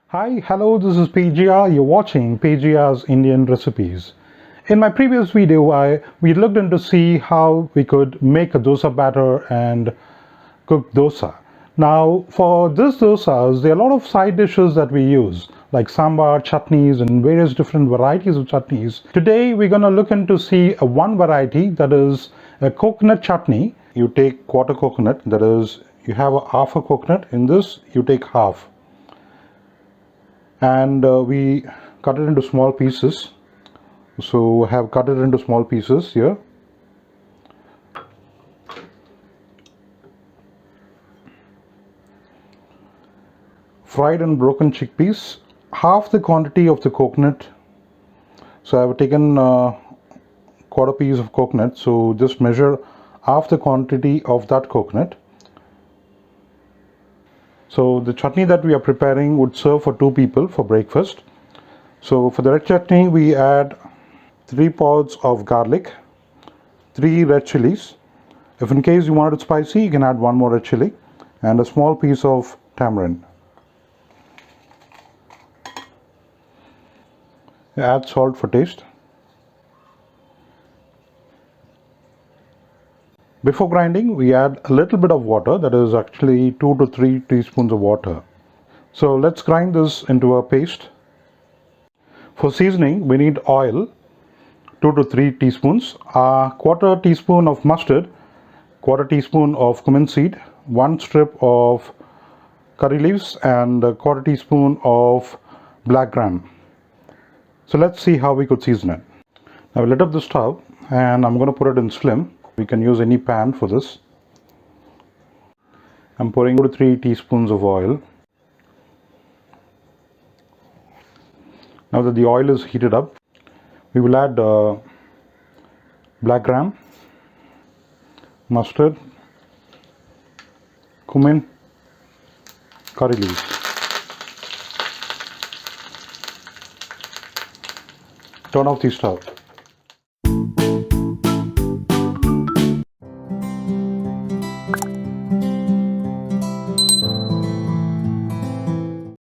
Hi, hello, this is PGR. You're watching PGR's Indian Recipes. In my previous video, we looked into see how we could make a dosa batter and cook dosa. Now, for this dosas, there are a lot of side dishes that we use, like sambar, chutneys, and various different varieties of chutneys. Today, we're going to look into see one variety, that is a coconut chutney. You take quarter coconut, that is, you have half a coconut. In this, you take half. And we cut it into small pieces. So I have cut it into small pieces here. Fried and broken chickpeas, half the quantity of the coconut. So I have taken quarter piece of coconut, so just measure half the quantity of that coconut. So the chutney that we are preparing would serve for 2 people for breakfast. So for the red chutney, we add 3 pods of garlic, 3 red chilies. If in case you want it spicy, you can add 1 more red chili, and a small piece of tamarind. Add salt for taste. Before grinding, we add a little bit of water, that is actually 2 to 3 teaspoons of water. So let's grind this into a paste. For seasoning, we need oil, 2 to 3 teaspoons, a quarter teaspoon of mustard, quarter teaspoon of cumin seed, 1 strip of curry leaves, and a quarter teaspoon of black gram. So let's see how we could season it. Now we lit up the stove and I'm going to put it in slim. We can use any pan for this. I'm pouring 2 to 3 teaspoons of oil. Now that the oil is heated up, we will add black gram, mustard, cumin, curry leaves. Turn off the stove.